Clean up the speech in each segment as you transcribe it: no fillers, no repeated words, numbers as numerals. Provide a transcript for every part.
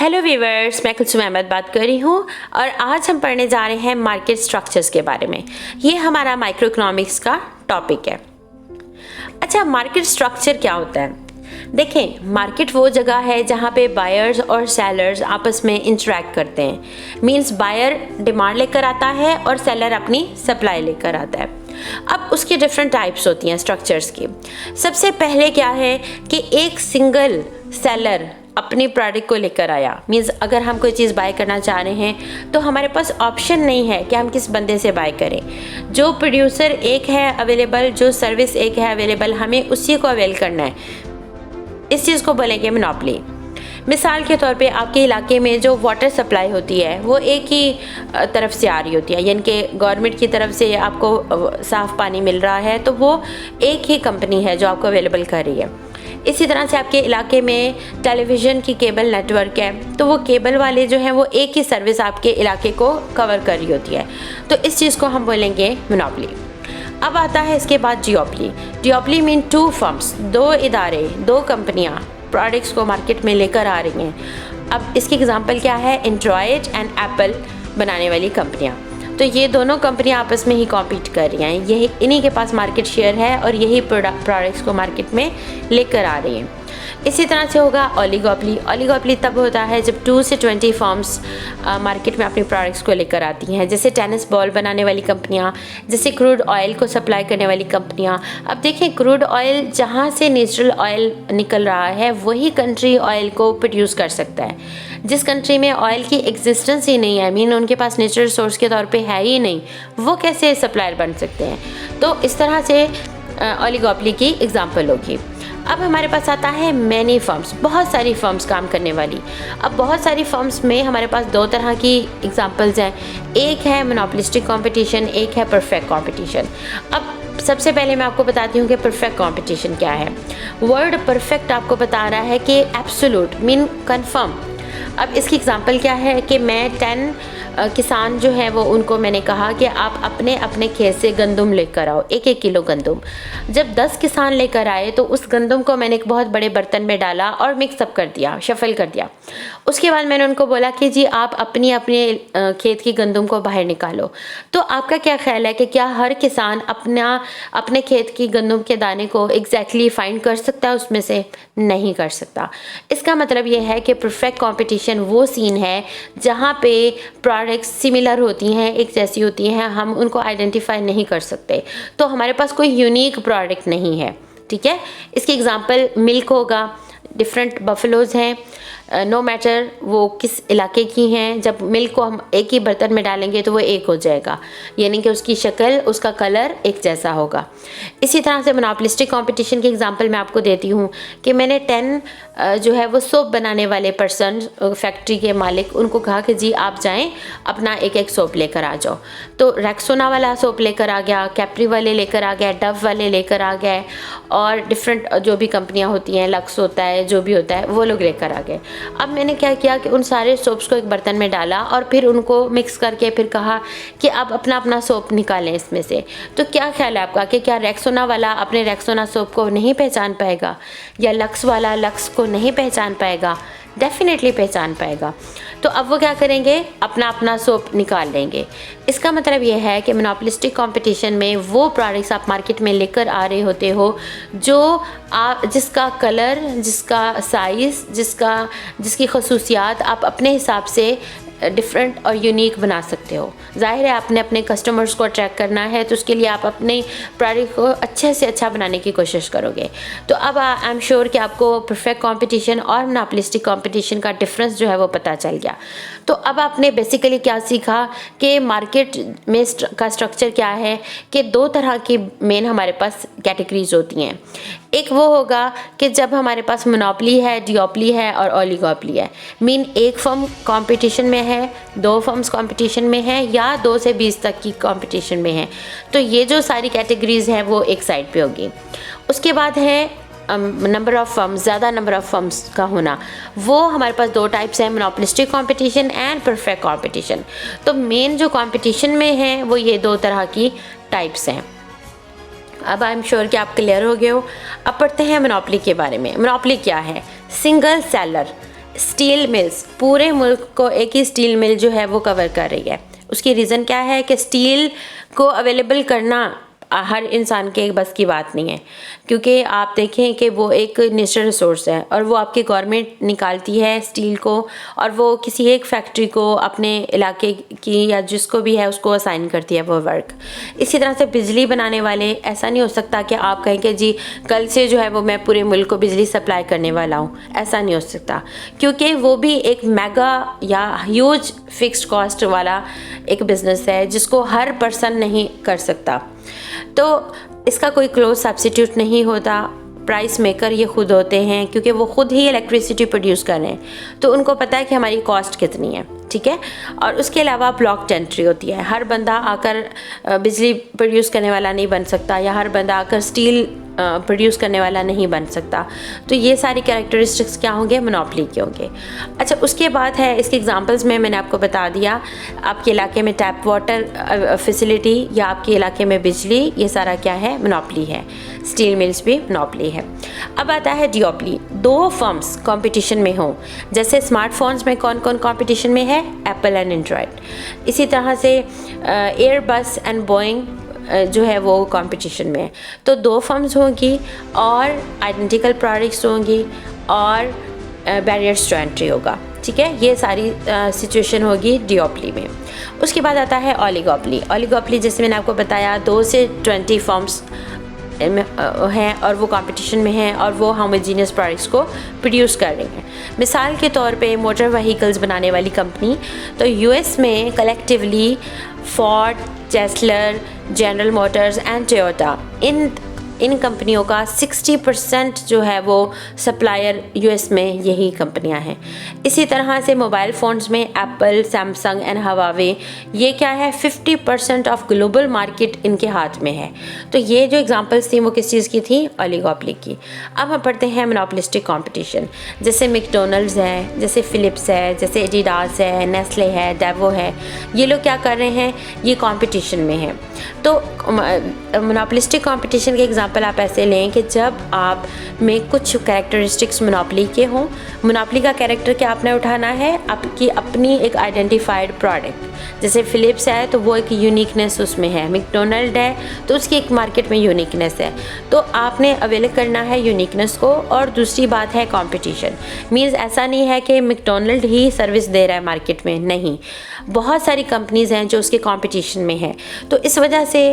Hello viewers, मैं कुलसुम अहमद बात कर रही हूँ और आज हम पढ़ने जा रहे हैं मार्केट स्ट्रक्चर्स के बारे में। ये हमारा माइक्रो इकोनॉमिक्स का टॉपिक है। अच्छा, मार्केट स्ट्रक्चर क्या होता है? देखें, मार्केट वो जगह है जहाँ पे बायर्स और सेलर्स आपस में इंटरेक्ट करते हैं। मींस बायर डिमांड लेकर आता है और सेलर अपनी सप्लाई लेकर आता है। अब उसकी डिफरेंट टाइप्स होती हैं स्ट्रक्चर्स की। सबसे पहले क्या है कि एक सिंगल सेलर अपनी प्रोडक्ट को लेकर आया। मींस अगर हम कोई चीज़ बाय करना चाह रहे हैं तो हमारे पास ऑप्शन नहीं है कि हम किस बंदे से बाय करें। जो प्रोड्यूसर एक है अवेलेबल, जो सर्विस एक है अवेलेबल, हमें उसी को अवेल करना है। इस चीज़ को बोलेंगे मोनोपोली। मिसाल के तौर पे आपके इलाके में जो वाटर सप्लाई होती है वो एक ही तरफ से आ रही होती है, यानी कि गवर्नमेंट की तरफ से आपको साफ़ पानी मिल रहा है, तो वो एक ही कंपनी है जो आपको अवेलेबल कर रही है। इसी तरह से आपके इलाके में टेलीविज़न की केबल नेटवर्क है, तो वो केबल वाले जो हैं वो एक ही सर्विस आपके इलाके को कवर कर रही होती है। तो इस चीज़ को हम बोलेंगे मोनोपोली। अब आता है इसके बाद जियोपोली। जियोपोली मीन टू फर्म्स, दो इदारे, दो कंपनियां प्रोडक्ट्स को मार्केट में लेकर आ रही हैं। अब इसकी एग्जांपल क्या है? एंड्रॉयड एंड एप्पल बनाने वाली कंपनियां। तो ये दोनों कंपनियां आपस में ही कॉम्पीट कर रही हैं। यही इन्हीं के पास मार्केट शेयर है और यही प्रोडक्ट्स को मार्केट में लेकर आ रही हैं। इसी तरह से होगा ओलिगोपोली। ओलिगोपोली तब होता है जब 2 से 20 फर्म्स मार्केट में अपनी प्रोडक्ट्स को लेकर आती हैं, जैसे टेनिस बॉल बनाने वाली कंपनियां, जैसे क्रूड ऑयल को सप्लाई करने वाली कंपनियां। अब देखें, क्रूड ऑयल जहां से नेचुरल ऑयल निकल रहा है वही कंट्री ऑयल को प्रोड्यूस कर सकता है। जिस कंट्री में ऑयल की एग्जिस्टेंस ही नहीं है, मीन उनके पास नेचुरल सोर्स के तौर पे है ही नहीं, वो कैसे सप्लायर बन सकते हैं? तो इस तरह से ओलिगोपोली की एग्जांपल होगी। अब हमारे पास आता है मैनी फर्म्स, बहुत सारी फर्म्स काम करने वाली। अब बहुत सारी फर्म्स में हमारे पास दो तरह की एग्जांपल्स हैं। एक है मोनोपोलिस्टिक कंपटीशन, एक है परफेक्ट कंपटीशन। अब सबसे पहले मैं आपको बताती हूँ कि परफेक्ट कंपटीशन क्या है। वर्ड परफेक्ट आपको बता रहा है कि एब्सोल्यूट मीन कन्फर्म। अब इसकी एग्जांपल क्या है कि मैं 10 किसान जो है वो उनको मैंने कहा कि आप अपने अपने खेत से गंदम लेकर आओ, 1-1 किलो गंदम। जब 10 किसान लेकर आए तो उस गंदम को मैंने एक बहुत बड़े बर्तन में डाला और मिक्सअप कर दिया, शफल कर दिया। उसके बाद मैंने उनको बोला कि जी आप अपनी अपने खेत की गंदम को बाहर निकालो। तो आपका क्या ख्याल है कि क्या हर किसान अपने खेत की गंदम के दाने को एग्जैक्टली फाइंड कर सकता है? उसमें से नहीं कर सकता। इसका मतलब ये है कि परफेक्ट कंपटीशन वो सीन है जहाँ पे प्रोडक्ट्स सिमिलर होती हैं, एक जैसी होती हैं, हम उनको आइडेंटिफाई नहीं कर सकते, तो हमारे पास कोई यूनिक प्रोडक्ट नहीं है। ठीक है, इसकी एग्जांपल मिल्क होगा। डिफरेंट बफलोज़ हैं, नो मैटर वो किस इलाके की हैं, जब मिल्क को हम एक ही बर्तन में डालेंगे तो वो एक हो जाएगा, यानी कि उसकी शक्ल, उसका कलर एक जैसा होगा। इसी तरह से मोनोपोलिस्टिक कंपटीशन की एग्जांपल मैं आपको देती हूँ कि मैंने 10 जो है वो सोप बनाने वाले पर्सन, फैक्ट्री के मालिक, उनको कहा कि जी आप जाएं अपना एक सोप लेकर आ जाओ। तो रेक्सोना वाला सोप लेकर आ गया, कैप्री वाले लेकर आ गया, डव वाले लेकर आ गए, और डिफरेंट जो भी कंपनियाँ होती हैं, लक्स होता है, जो भी होता है, वो लोग लेकर आ गए। अब मैंने क्या किया कि उन सारे सोप्स को एक बर्तन में डाला और फिर उनको मिक्स करके फिर कहा कि आप अपना अपना सोप निकालें इसमें से। तो क्या ख्याल है आपका कि क्या रेक्सोना वाला अपने रेक्सोना सोप को नहीं पहचान पाएगा, या लक्स वाला लक्स को नहीं पहचान पाएगा? डेफिनेटली पहचान पाएगा। तो अब वो क्या करेंगे? अपना अपना सोप निकाल लेंगे। इसका मतलब ये है कि मोनोपोलिस्टिक कंपटीशन में वो प्रोडक्ट्स आप मार्केट में लेकर आ रहे होते हो जो जिसका कलर, जिसका साइज़, जिसकी खसूसियात आप अपने हिसाब से डिफरेंट और यूनिक बना सकते हो। जाहिर है आपने अपने कस्टमर्स को अट्रैक्ट करना है, तो उसके लिए आप अपने प्रोडक्ट को अच्छे से अच्छा बनाने की कोशिश करोगे। तो अब आई एम श्योर कि आपको परफेक्ट कंपटीशन और मोनोपोलिस्टिक कंपटीशन का डिफरेंस जो है वो पता चल गया। तो अब आपने बेसिकली क्या सीखा कि मार्केट में का स्ट्रक्चर क्या है, कि दो तरह की मेन हमारे पास कैटेगरीज होती हैं। एक वो होगा कि जब हमारे पास मोनोपोली है, डियोपोली है और ओलिगोपोली है। मीन एक फर्म कंपटीशन में है, 2 फर्म्स कंपटीशन में है, या 2 से 20 तक की कंपटीशन में है। तो ये जो सारी कैटेगरीज हैं वो एक साइड पे होगी। उसके बाद है नंबर ऑफ़ फर्म्स, ज़्यादा नंबर ऑफ़ फर्म्स का होना। वो हमारे पास 2 टाइप्स हैं, monopolistic competition and perfect competition. तो मेन जो कंपटीशन में है वो ये 2 तरह की टाइप्स हैं। अब आई एम श्योर कि आप क्लियर हो गए हो। अब पढ़ते हैं मोनोपोली के बारे में। मोनोपोली क्या है? सिंगल सेलर, स्टील मिल्स, पूरे मुल्क को एक ही स्टील मिल जो है वो कवर कर रही है। उसकी रीज़न क्या है कि स्टील को अवेलेबल करना हर इंसान के बस की बात नहीं है, क्योंकि आप देखें कि वो एक नेचुरल रिसोर्स है और वो आपकी गवर्नमेंट निकालती है स्टील को, और वो किसी एक फैक्ट्री को अपने इलाके की या जिसको भी है उसको असाइन करती है वो वर्क। इसी तरह से बिजली बनाने वाले, ऐसा नहीं हो सकता कि आप कहें कि जी कल से जो है वो मैं पूरे मुल्क को बिजली सप्लाई करने वाला हूँ, ऐसा नहीं हो सकता, क्योंकि वो भी एक मेगा या ह्यूज फिक्स्ड कॉस्ट वाला एक बिज़नेस है जिसको हर पर्सन नहीं कर सकता। तो इसका कोई क्लोज सब्स्टिट्यूट नहीं होता। प्राइस मेकर ये खुद होते हैं, क्योंकि वो खुद ही इलेक्ट्रिसिटी प्रोड्यूस कर रहे हैं, तो उनको पता है कि हमारी कॉस्ट कितनी है, ठीक है। और उसके अलावा ब्लॉक एंट्री होती है, हर बंदा आकर बिजली प्रोड्यूस करने वाला नहीं बन सकता, या हर बंदा आकर स्टील प्रोड्यूस करने वाला नहीं बन सकता। तो ये सारी कैरेक्टरिस्टिक्स क्या होंगे, मोनोपोली के होंगे। अच्छा, उसके बाद है, इसके एग्जांपल्स में मैंने आपको बता दिया, आपके इलाके में टैप वाटर फैसिलिटी या आपके इलाके में बिजली, ये सारा क्या है, मोनोपोली है। स्टील मिल्स भी मोनोपोली है। अब आता है डिओपली, दो फर्म्स कंपटीशन में हों, जैसे स्मार्टफोन्स में कौन कौन कंपटीशन में है, एप्पल एंड एंड्रॉयड। इसी तरह से एयरबस एंड बोइंग जो है वो कंपटीशन में है। तो दो फर्म्स होंगी और आइडेंटिकल प्रोडक्ट्स होंगी और बैरियर्स टू एंट्री होगा, ठीक है। ये सारी सिचुएशन होगी डिओपली में। उसके बाद आता है ओलिगोपोली। ओलिगोपोली जैसे मैंने आपको बताया 2 से 20 फर्म्स हैं और वो कंपटीशन में हैं और वो होमोजीनियस प्रोडक्ट्स को प्रोड्यूस कर रही हैं। मिसाल के तौर पे मोटर व्हीकल्स बनाने वाली कंपनी, तो यूएस में collectively Ford, Tesla, General Motors and Toyota, इन कंपनियों का 60% जो है वो सप्लायर यूएस में यही कंपनियां हैं। इसी तरह से मोबाइल फ़ोन्स में एप्पल, सैमसंग एंड हवावे, ये क्या है, 50% ऑफ ग्लोबल मार्केट इनके हाथ में है। तो ये जो एग्जांपल्स थी वो किस चीज़ की थी, ओलिगोपोली की। अब हम पढ़ते हैं मोनोपोलिस्टिक कंपटीशन, जैसे मैकडॉनल्ड्स है, जैसे फिलिप्स है, जैसे एडिडास है, नेस्ले है, डेवो है, ये लोग क्या कर रहे हैं, ये कंपटीशन में है। तो मोनोपोलिस्टिक कंपटीशन के एग्जांपल आप ऐसे लें कि जब आप में कुछ कैरेक्टरिस्टिक्स मोनोपोली के हों। मोनोपोली का कैरेक्टर क्या आपने उठाना है, आपकी अपनी एक आइडेंटिफाइड प्रोडक्ट, जैसे फिलिप्स है तो वो एक यूनिकनेस उसमें है, मैकडॉनल्ड है तो उसकी एक मार्केट में यूनिकनेस है, तो आपने अवेल करना है यूनिकनेस को। और दूसरी बात है कंपटीशन, मीन्स ऐसा नहीं है कि मैकडॉनल्ड ही सर्विस दे रहा है मार्केट में, नहीं, बहुत सारी कंपनीज़ हैं जो उसके कंपटीशन में है। तो इस वजह से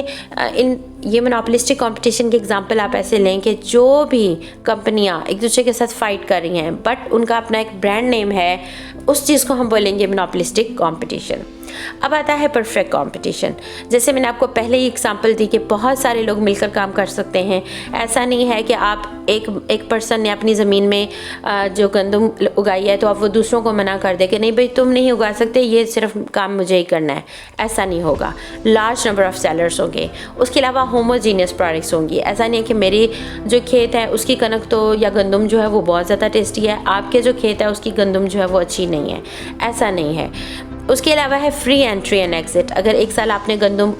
ये मोनोपोलिस्टिक कंपटीशन के एग्जांपल आप ऐसे लें कि जो भी कंपनियां एक दूसरे के साथ फाइट कर रही हैं बट उनका अपना एक ब्रांड नेम है, उस चीज़ को हम बोलेंगे मोनोपोलिस्टिक कंपटीशन। अब आता है परफेक्ट कंपटीशन, जैसे मैंने आपको पहले ही एग्जांपल दी कि बहुत सारे लोग मिलकर काम कर सकते हैं। ऐसा नहीं है कि आप एक पर्सन ने अपनी ज़मीन में जो गंदम उगाई है तो आप वो दूसरों को मना कर दे कि नहीं भाई तुम नहीं उगा सकते, ये सिर्फ काम मुझे ही करना है, ऐसा नहीं होगा। लार्ज नंबर ऑफ सेलर्स होंगे, उसके अलावा होमोजीनियस प्रोडक्ट्स होंगी। ऐसा नहीं है कि मेरी जो खेत है उसकी कनक तो या गंदम जो है वो बहुत ज़्यादा टेस्टी है, आपके जो खेत है उसकी गंदम जो है वो अच्छी नहीं है, ऐसा नहीं है। उसके अलावा है फ्री एंट्री एंड एग्जिट। अगर एक साल आपने गंदम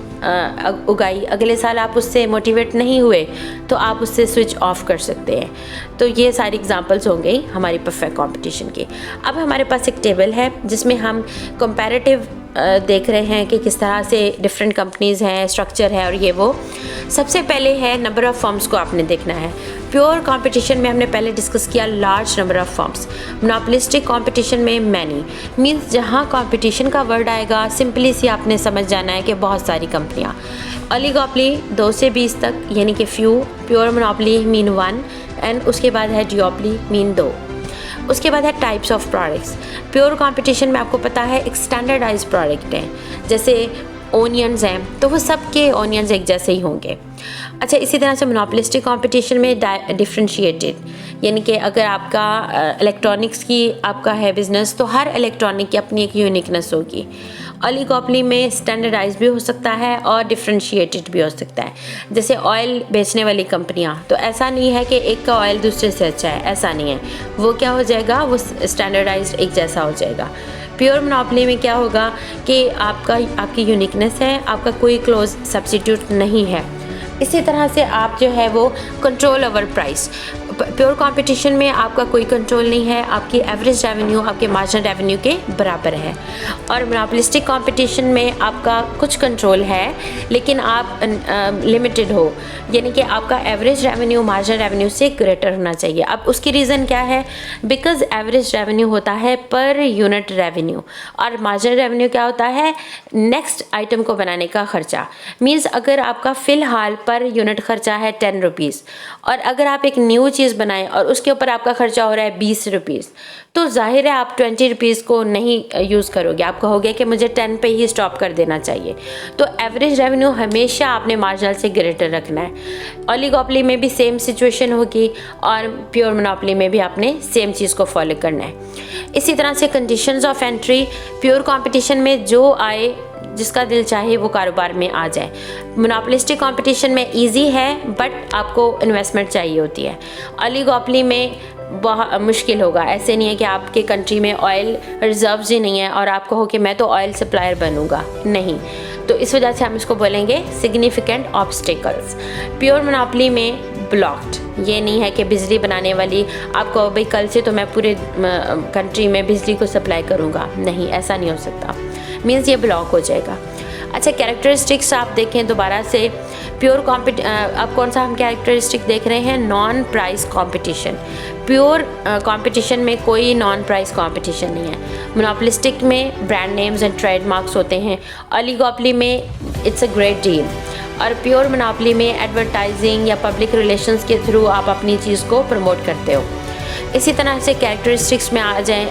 उगाई, अगले साल आप उससे मोटिवेट नहीं हुए तो आप उससे स्विच ऑफ कर सकते हैं। तो ये सारी एग्जांपल्स होंगे हमारी परफेक्ट कंपटीशन की। अब हमारे पास एक टेबल है जिसमें हम कंपैरेटिव देख रहे हैं कि किस तरह से डिफरेंट कंपनीज़ हैं, स्ट्रक्चर है और ये वो। सबसे पहले है नंबर ऑफ़ फर्म्स को आपने देखना है। प्योर कंपटीशन में हमने पहले डिस्कस किया large number of firms. Monopolistic competition में मैनी, मीन्स जहाँ कंपटीशन का वर्ड आएगा सिंपली सी आपने समझ जाना है कि बहुत सारी कंपनियाँ। ओलिगोपोली 2 से 20 तक यानी कि few. Pure monopoly mean 1 and उसके बाद है डिओपोली मीन 2। उसके बाद है types of products. Pure competition में आपको पता है एक स्टैंडर्डाइज प्रोडक्ट है, जैसे ओनियंस हैं तो वो सबके ओनियंस एक जैसे ही होंगे। अच्छा, इसी तरह से मोनोपोलिस्टिक कंपटीशन में डिफरेंशिएटेड, यानी कि अगर आपका इलेक्ट्रॉनिक्स की आपका है बिजनेस तो हर इलेक्ट्रॉनिक की अपनी एक यूनिकनेस होगी। ओलिगोपोली में स्टैंडर्डाइज भी हो सकता है और डिफरेंशिएटेड भी हो सकता है। जैसे ऑयल बेचने वाली कंपनियां, तो ऐसा नहीं है कि एक का ऑयल दूसरे से अच्छा है, ऐसा नहीं है, वो क्या हो जाएगा, वो स्टैंडर्डाइज एक जैसा हो जाएगा। प्योर मोनोपोली में क्या होगा कि आपकी यूनिकनेस है, आपका कोई क्लोज सब्स्टिट्यूट नहीं है। इसी तरह से आप जो है वो control over price. Pure competition में आपका कोई कंट्रोल नहीं है, आपकी एवरेज रेवेन्यू आपके मार्जिनल रेवेन्यू के बराबर है। और मोनोपोलिस्टिक कंपटीशन में आपका कुछ कंट्रोल है लेकिन आप लिमिटेड हो, यानी कि आपका एवरेज रेवेन्यू मार्जिनल रेवेन्यू से ग्रेटर होना चाहिए। अब उसकी रीज़न क्या है? बिकॉज एवरेज रेवेन्यू होता है पर यूनिट रेवेन्यू और मार्जिनल रेवेन्यू क्या होता है? नेक्स्ट आइटम को बनाने का खर्चा। मीन्स अगर आपका फ़िलहाल पर यूनिट खर्चा है 10 रुपीज़ और अगर आप एक न्यू चीज़ बनाएं और उसके ऊपर आपका खर्चा हो रहा है 20 रुपीज़, तो जाहिर है आप 20 रुपीज़ को नहीं यूज़ करोगे, आप कहोगे कि मुझे 10 पे ही स्टॉप कर देना चाहिए। तो एवरेज रेवेन्यू हमेशा आपने मार्जिनल से ग्रेटर रखना है। ओलिगोपोली में भी सेम सिचुएशन होगी और प्योर मोनोपोली में भी आपने सेम चीज़ को फॉलो करना है। इसी तरह से conditions of entry, pure competition में जो आए जिसका दिल चाहे वो कारोबार में आ जाए। मोनोपोलिस्टिक कंपटीशन में इजी है बट आपको इन्वेस्टमेंट चाहिए होती है। ओलिगोपोली में बहुत मुश्किल होगा। ऐसे नहीं है कि आपके कंट्री में ऑयल रिजर्व्स ही नहीं है और आप कहो कि मैं तो ऑयल सप्लायर बनूंगा, नहीं। तो इस वजह से हम इसको बोलेंगे सिग्निफिकेंट ऑब्स्टिकल्स। प्योर मोनोपोली में ब्लॉक्ड, ये नहीं है कि बिजली बनाने वाली आपको भाई कल से तो मैं पूरे कंट्री में बिजली को सप्लाई करूँगा, नहीं, ऐसा नहीं हो सकता। मीन्स ये ब्लॉक हो जाएगा। अच्छा, कैरेक्टरिस्टिक्स आप देखें दोबारा से, प्योर अब कौन सा हम कैरेक्टरिस्टिक देख रहे हैं? Non price competition. Pure competition में कोई नॉन प्राइस कंपटीशन नहीं है। मोनोपोलिस्टिक में ब्रांड नेम्स एंड ट्रेडमार्क्स होते हैं। ओलिगोपोली में इट्स अ ग्रेट डील। और प्योर मोनोपोली में एडवर्टाइजिंग या पब्लिक रिलेशंस के थ्रू आप अपनी चीज़ को प्रमोट करते हो। इसी तरह से कैरेक्टरिस्टिक्स में आ जाएँ,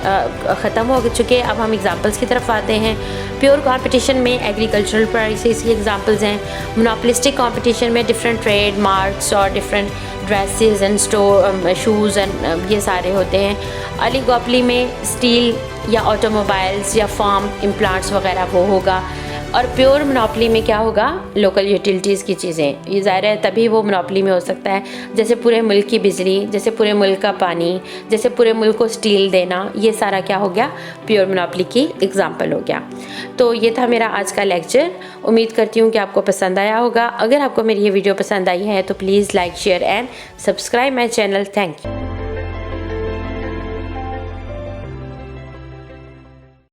ख़त्म हो चुके। अब हम एग्जांपल्स की तरफ आते हैं। प्योर कंपटीशन में एग्रीकल्चरल प्राइसेस की एग्जांपल्स हैं। मोनोपोलिस्टिक कंपटीशन में डिफरेंट ट्रेड मार्क्स और different dresses and shoes and ये सारे होते हैं। ओलिगोपोली में स्टील या ऑटोमोबाइल्स या फार्म इम्प्लांट्स वगैरह वो होगा। और प्योर मोनोपोली में क्या होगा? लोकल यूटिलिटीज़ की चीज़ें। ये ज़ाहिर है तभी वो मोनोपोली में हो सकता है, जैसे पूरे मुल्क की बिजली, जैसे पूरे मुल्क का पानी, जैसे पूरे मुल्क को स्टील देना, ये सारा क्या हो गया? प्योर मोनोपोली की एग्जांपल हो गया। तो ये था मेरा आज का लेक्चर। उम्मीद करती हूँ कि आपको पसंद आया होगा। अगर आपको मेरी ये वीडियो पसंद आई है तो please like, share and subscribe my channel. Thank you.